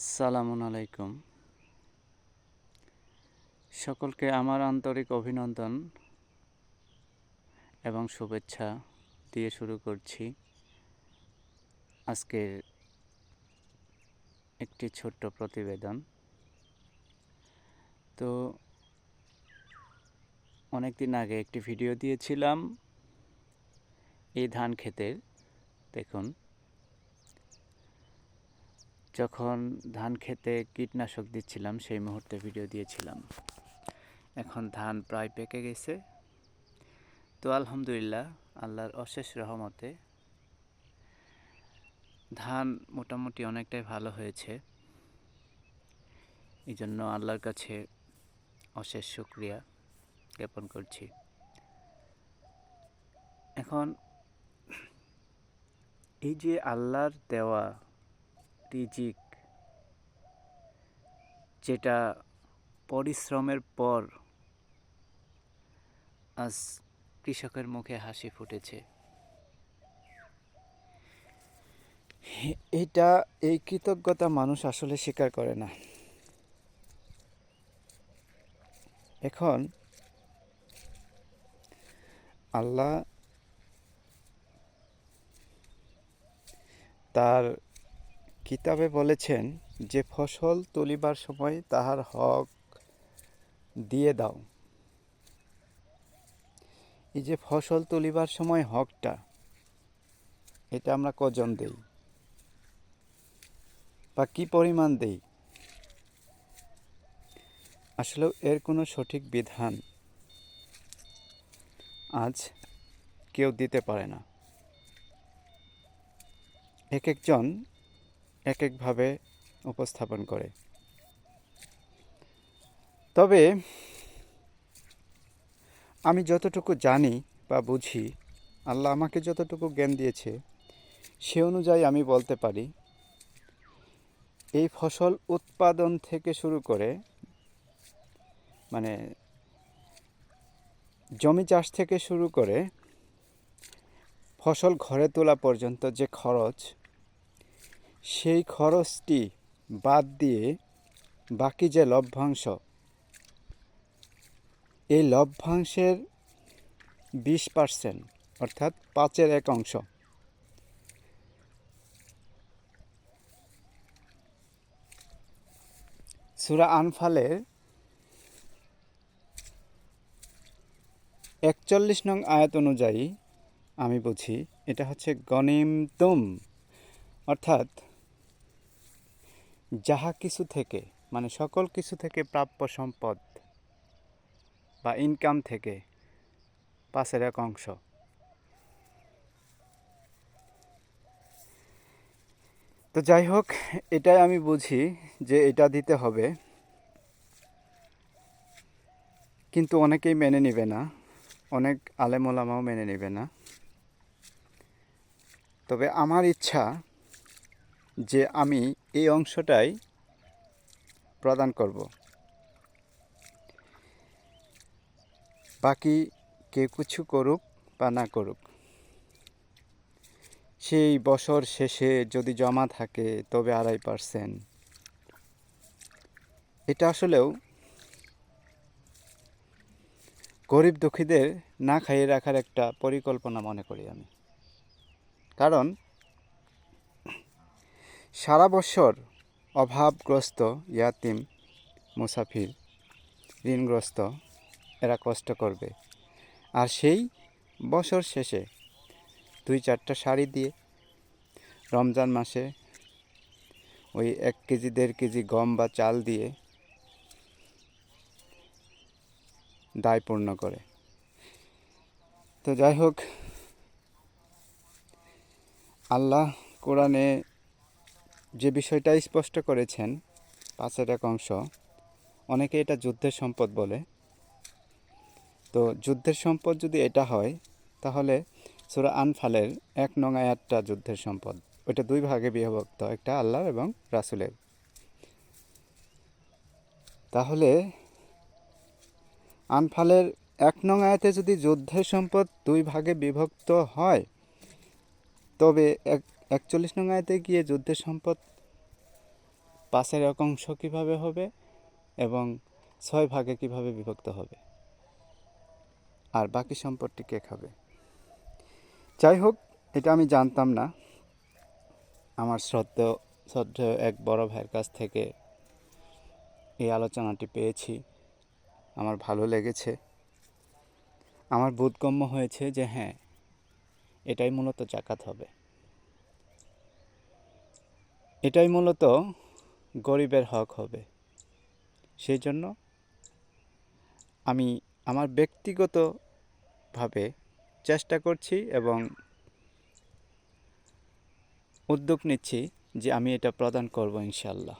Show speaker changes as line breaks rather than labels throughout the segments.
সালামুন আলাইকুম। সকলকে আমার আন্তরিক অভিনন্দন এবং শুভেচ্ছা দিয়ে শুরু করছি আজকের একটি ছোট্ট প্রতিবেদন। তো অনেক দিন আগে একটি ভিডিও দিয়েছিলাম এই ধান ক্ষেতের। দেখুন, যখন ধান খেতে কীটনাশক দিচ্ছিলাম সেই মুহূর্তে ভিডিও দিয়েছিলাম। এখন ধান প্রায় পেকে গেছে। তো আলহামদুলিল্লাহ, আল্লাহর অশেষ রহমতে ধান মোটামুটি অনেকটাই ভালো হয়েছে। এই জন্য আল্লাহর কাছে অশেষ শুকরিয়া জ্ঞাপন করছি। এখন এই যে আল্লাহর দেওয়া রিজিক, যেটা পরিশ্রমের পর আজ কৃষকের মুখে হাসি ফুটেছে, এই কৃতজ্ঞতা মানুষ আসলে স্বীকার করে না। এখন আল্লাহ তার কিতাবে বলেছেন যে ফসল তুলিবার সময় তাহার হক দিয়ে দাও। এই যে ফসল তুলিবার সময় হকটা, এটা আমরা কজন দেই বা কি পরিমাণ দেই, আসলে এর কোনো সঠিক বিধান আজ কেউ দিতে পারে না। এক একজন এক একভাবে উপস্থাপন করে। তবে আমি যতটুকু জানি বা বুঝি, আল্লাহ আমাকে যতটুকু জ্ঞান দিয়েছে সে অনুযায়ী আমি বলতে পারি, এই ফসল উৎপাদন থেকে শুরু করে, মানে জমি চাষ থেকে শুরু করে ফসল ঘরে তোলা পর্যন্ত যে খরচ, সেই খরচটি বাদ দিয়ে বাকি যে লভ্যাংশ, এই লভ্যাংশের 20%, অর্থাৎ 1/5 সূরা আনফালের 41 নং আয়াত অনুযায়ী আমি বুঝি এটা হচ্ছে গনিমতুম, অর্থাৎ যাহা কিছু থেকে, মানে সকল কিছু থেকে প্রাপ্য সম্পদ বা ইনকাম থেকে 1/5। তো যাই হোক, এটাই আমি বুঝি যে এটা দিতে হবে, কিন্তু অনেকেই মেনে নেবে না, অনেক আলেম ওলামাও মেনে নেবে না। তবে আমার ইচ্ছা যে আমি এই অংশটাই প্রদান করব। বাকি কেউ কিছু করুক বা না করুক, সেই বছর শেষে যদি জমা থাকে তবে 2.5%। এটা আসলেও গরিব দুঃখীদের না খাইয়ে রাখার একটা পরিকল্পনা মনে করি আমি। কারণ সারা বছর অভাবগ্রস্ত ইয়াতিম, মুসাফির, ঋণগ্রস্ত এরা কষ্ট করবে, আর সেই বছর শেষে 2-4টা শাড়ি দিয়ে রমজান মাসে ওই 1 কেজি 1.5 কেজি গম বা চাল দিয়ে দায় পূর্ণ করে। তো যাই হোক, আল্লাহ কোরআনে যে বিষয়টা স্পষ্ট করেছেন 1/5, অনেকে এটা যুদ্ধের সম্পদ বলে। তো যুদ্ধের সম্পদ যদি এটা হয়, তাহলে সূরা আনফালের 1 নং আয়াতটা যুদ্ধের সম্পদ। ওইটা 2 ভাগে বিভক্ত, একটা আল্লাহর এবং রাসূলের। তাহলে আনফালের 1 নং আয়াতে যদি যুদ্ধের সম্পদ 2 ভাগে বিভক্ত হয়, তবে 41 নং আয়াতে গিয়ে যুদ্ধের সম্পদ 5-এর এক অংশ কীভাবে হবে এবং 6 ভাগে কীভাবে বিভক্ত হবে, আর বাকি সম্পদটি কে খাবে। যাই হোক, এটা আমি জানতাম না। আমার শ্রদ্ধেয় এক বড় ভাইয়ের কাছ থেকে এই আলোচনাটি পেয়েছি, আমার ভালো লেগেছে। আমার বোধগম্য হয়েছে যে হ্যাঁ, এটাই মূলত জাকাত হবে, এটাই মূলত গরিবের হক হবে। সেই জন্য আমি আমার ব্যক্তিগতভাবে চেষ্টা করছি এবং উদ্যোগ নিচ্ছি যে আমি এটা প্রদান করব ইনশাল্লাহ,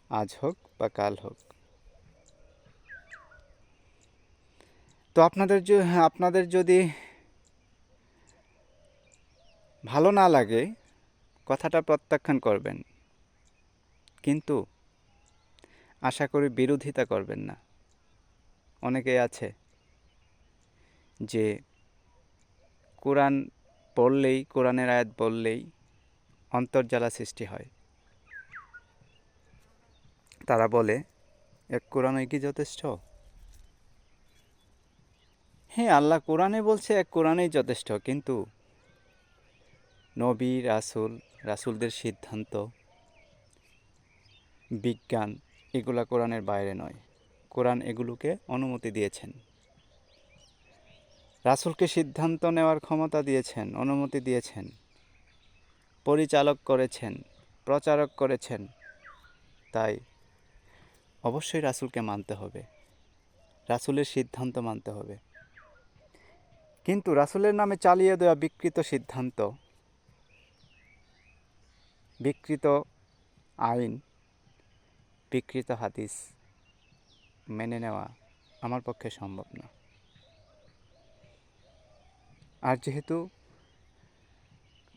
আজ হোক বা কাল হোক। তো আপনাদের যদি ভালো না লাগে কথাটা প্রত্যাখ্যান করবেন, কিন্তু আশা করি বিরোধিতা করবেন না। অনেকেই আছে যে কোরআন পড়লেই, কোরআনের আয়াত বললেই অন্তর্জ্বালা সৃষ্টি হয়। তারা বলে এক কোরআনই কি যথেষ্ট? হ্যাঁ, আল্লাহ কোরআনে বলছে এক কোরআনেই যথেষ্ট, কিন্তু নবী, রাসূলদের সিদ্ধান্ত, বিজ্ঞান, এগুলা কোরআনের বাইরে নয়। কোরআন এগুলোকে অনুমতি দিয়েছেন, রাসূলকে সিদ্ধান্ত নেওয়ার ক্ষমতা দিয়েছেন, অনুমতি দিয়েছেন, পরিচালক করেছেন, প্রচারক করেছেন। তাই অবশ্যই রাসূলকে মানতে হবে, রাসূলের সিদ্ধান্ত মানতে হবে। কিন্তু রাসূলের নামে চালিয়ে দেওয়া বিকৃত সিদ্ধান্ত, বিকৃত আইন, বিকৃত হাদিস মেনে নেওয়া আমার পক্ষে সম্ভব না। আর যেহেতু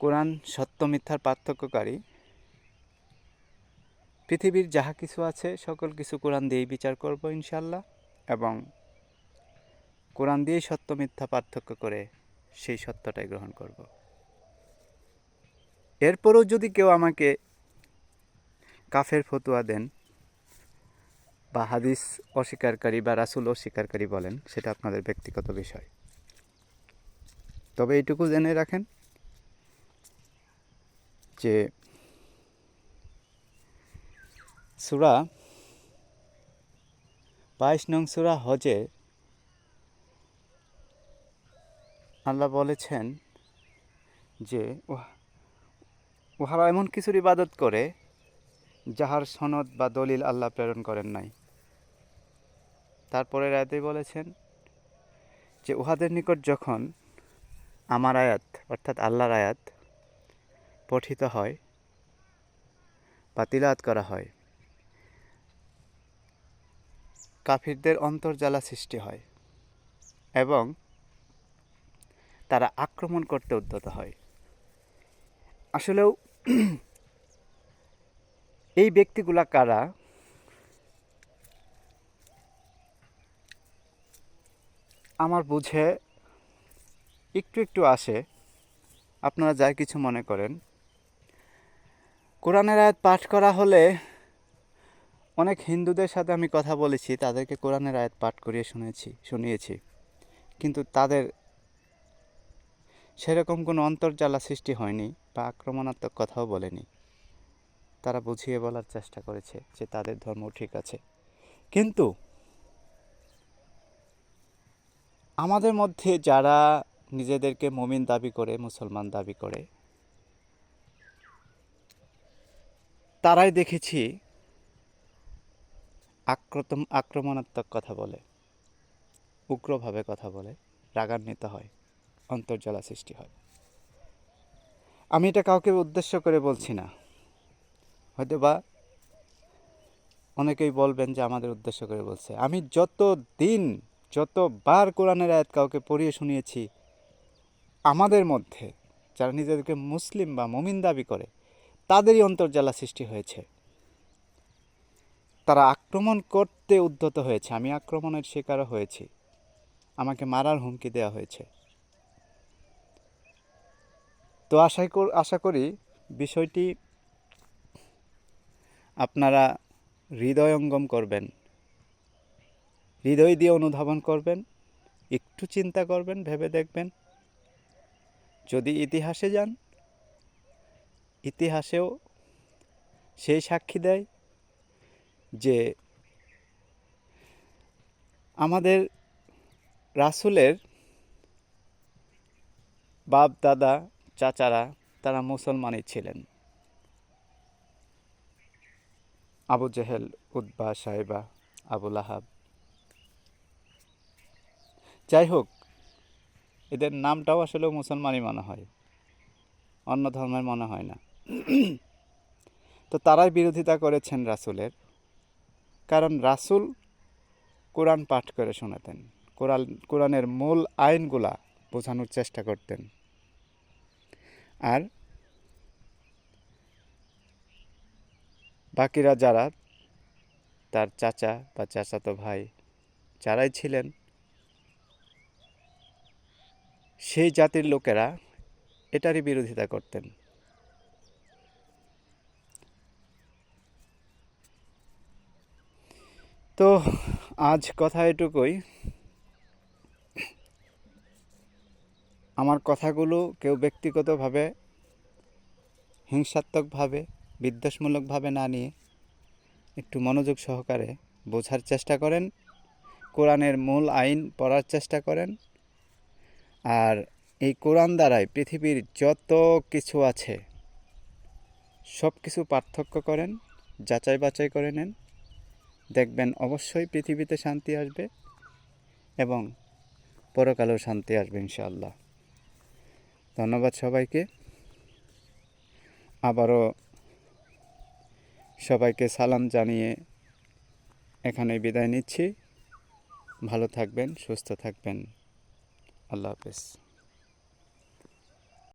কোরআন সত্য মিথ্যার পার্থক্যকারী, পৃথিবীর যাহা কিছু আছে সকল কিছু কোরআন দিয়েই বিচার করব ইনশাল্লাহ, এবং কোরআন দিয়েই সত্য মিথ্যা পার্থক্য করে সেই সত্যটাই গ্রহণ করব। এরপরও যদি কেউ আমাকে কাফের ফতুয়া দেন বা হাদিস অস্বীকারী বা রাসূল অস্বীকারী বলেন, সেটা আপনাদের ব্যক্তিগত বিষয়। তবে এইটুকু জেনে রাখেন যে সূরা 22 নং সূরা হজে আল্লাহ বলেছেন যে উহারা এমন কিছুর ইবাদত করে যাহার সনদ বা দলিল আল্লাহ প্রেরণ করেন নাই। তারপরে আয়াতে বলেছেন যে উহাদের নিকট যখন আমার আয়াত অর্থাৎ আল্লাহর আয়াত পঠিত হয় বা তিলাওয়াত করা হয়, কাফিরদের অন্তর্জ্বালা সৃষ্টি হয় এবং তারা আক্রমণ করতে উদ্যত হয়। আসলেও এই ব্যক্তিগুলা কারা? আমার বুঝে একটু আসে, আপনারা যাই কিছু মনে করেন। কোরআনের আয়াত পাঠ করা হলে অনেক হিন্দুদের সাথে আমি কথা বলেছি, তাদেরকে কোরআনের আয়াত পাঠ করিয়ে শুনিয়েছি, কিন্তু তাদের সেরকম কোনো অন্তর্জ্বালা সৃষ্টি হয়নি বা আক্রমণাত্মক কথাও বলেনি। তারা বুঝিয়ে বলার চেষ্টা করেছে যে তাদের ধর্ম ঠিক আছে। কিন্তু আমাদের মধ্যে যারা নিজেদেরকে মুমিন দাবি করে, মুসলমান দাবি করে, তারাই দেখেছি আক্রমণাত্মক কথা বলে, উগ্রভাবে কথা বলে, রাগান্বিত হয়, অন্তর্জ্বালা সৃষ্টি হয়। আমি এটা কাউকে উদ্দেশ্য করে বলছি না, হয়তো বা অনেকেই বলবেন যে আমাদের উদ্দেশ্য করে বলছে। আমি যতবার কোরআনের আয়াত কাউকে পড়িয়ে শুনিয়েছি, আমাদের মধ্যে যারা নিজেদেরকে মুসলিম বা মুমিন দাবি করে, তাদেরই অন্তর্জ্বালা সৃষ্টি হয়েছে। তারা আক্রমণ করতে উদ্যত হয়েছে, আমি আক্রমণের শিকারও হয়েছি, আমাকে মারার হুমকি দেওয়া হয়েছে। তো আশা করি বিষয়টি আপনারা হৃদয়ঙ্গম করবেন, হৃদয় দিয়ে অনুধাবন করবেন, একটু চিন্তা করবেন, ভেবে দেখবেন। যদি ইতিহাসে যান, ইতিহাসেও সেই সাক্ষী দেয় যে আমাদের রাসূলের বাপ দাদা চাচারা তারা মুসলমানই ছিলেন। আবু জেহেল, উতবা, সাইবা, আবু লাহাব, যাই হোক, এদের নামটাও আসলে মুসলমানই মনে হয়, অন্য ধর্মের মনে হয় না। তো তারাই বিরোধিতা করেছেন রাসূলের, কারণ রাসূল কোরআন পাঠ করে শোনাতেন, কোরআনের মূল আইনগুলা বোঝানোর চেষ্টা করতেন। আর বাকিরা যারা তার চাচা বা চাচাতো ভাই যারাই ছিলেন, সেই জাতির লোকেরা এটারই বিরোধিতা করতেন। তো আজ কথা এটুকুই। আমার কথাগুলো কেউ ব্যক্তিগতভাবে, হিংসাত্মকভাবে, বিদ্বেষমূলকভাবে না নিয়ে একটু মনোযোগ সহকারে বোঝার চেষ্টা করেন, কোরআনের মূল আইন পড়ার চেষ্টা করেন। আর এই কোরআন দ্বারাই পৃথিবীর যত কিছু আছে সব কিছু পার্থক্য করেন, যাচাই বাছাই করে নেন, দেখবেন অবশ্যই পৃথিবীতে শান্তি আসবে এবং পরকালেও শান্তি আসবে ইনশাআল্লাহ। ধন্যবাদ সবাইকে। আবারও সবাইকে সালাম জানিয়ে এখানে বিদায় নিচ্ছি। ভালো থাকবেন, সুস্থ থাকবেন। আল্লাহ হাফেজ।